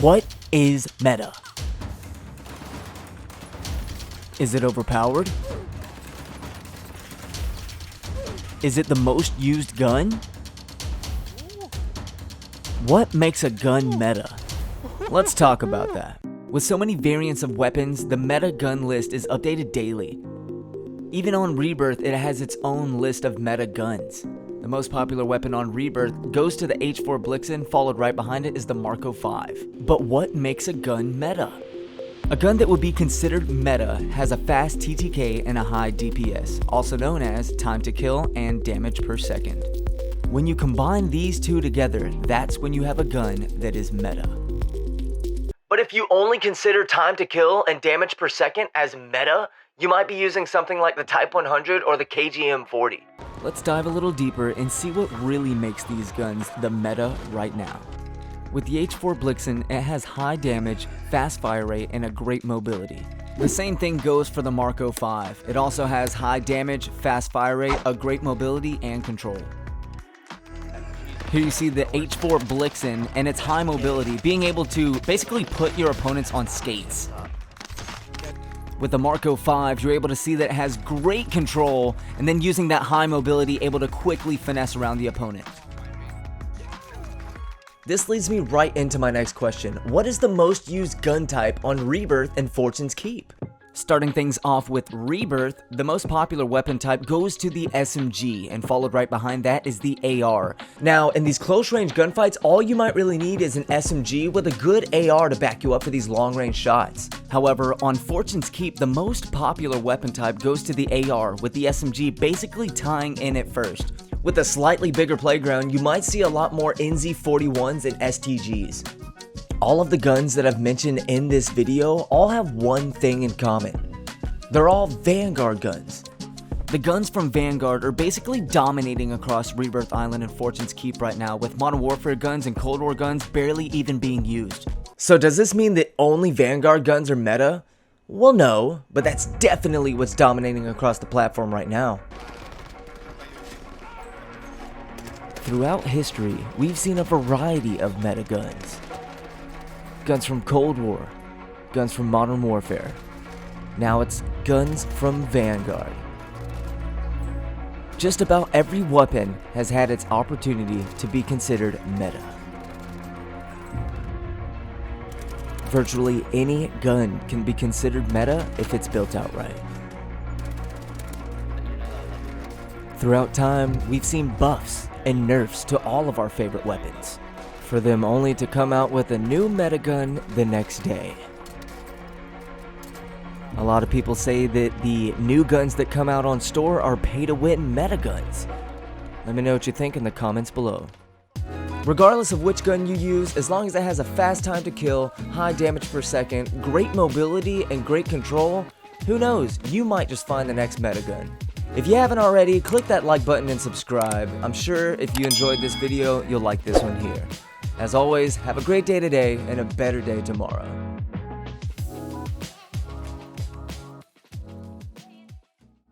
What is meta? Is it overpowered? Is it the most used gun? What makes a gun meta? Let's talk about that. With so many variants of weapons, the meta gun list is updated daily. Even on Rebirth, it has its own list of meta guns. The most popular weapon on Rebirth goes to the H4 Blixen, followed right behind it is the Marco 5. But what makes a gun meta? A gun that would be considered meta has a fast TTK and a high DPS, also known as time to kill and damage per second. When you combine these two together, that's when you have a gun that is meta. But if you only consider time to kill and damage per second as meta, you might be using something like the Type 100 or the KGM40. Let's dive a little deeper and see what really makes these guns the meta right now. With the H4 Blixen, it has high damage, fast fire rate, and a great mobility. The same thing goes for the Marco 5. It also has high damage, fast fire rate, a great mobility, and control. Here you see the H4 Blixen and its high mobility, being able to basically put your opponents on skates. With the Marco 5, you're able to see that it has great control, and then using that high mobility, able to quickly finesse around the opponent. This leads me right into my next question. What is the most used gun type on Rebirth and Fortune's Keep? Starting things off with Rebirth, the most popular weapon type goes to the SMG, and followed right behind that is the AR. Now, in these close-range gunfights, all you might really need is an SMG with a good AR to back you up for these long-range shots. However, on Fortune's Keep, the most popular weapon type goes to the AR, with the SMG basically tying in at first. With a slightly bigger playground, you might see a lot more NZ41s and STGs. All of the guns that I've mentioned in this video all have one thing in common. They're all Vanguard guns. The guns from Vanguard are basically dominating across Rebirth Island and Fortune's Keep right now, with Modern Warfare guns and Cold War guns barely even being used. So does this mean that only Vanguard guns are meta? Well, no, but that's definitely what's dominating across the platform right now. Throughout history, we've seen a variety of meta guns. Guns from Cold War, guns from Modern Warfare. Now it's guns from Vanguard. Just about every weapon has had its opportunity to be considered meta. Virtually any gun can be considered meta if it's built out right. Throughout time, we've seen buffs and nerfs to all of our favorite weapons, for them only to come out with a new meta gun the next day. A lot of people say that the new guns that come out on store are pay-to-win meta guns. Let me know what you think in the comments below. Regardless of which gun you use, as long as it has a fast time to kill, high damage per second, great mobility, and great control, who knows, you might just find the next meta gun. If you haven't already, click that like button and subscribe. I'm sure if you enjoyed this video, you'll like this one here. As always, have a great day today and a better day tomorrow.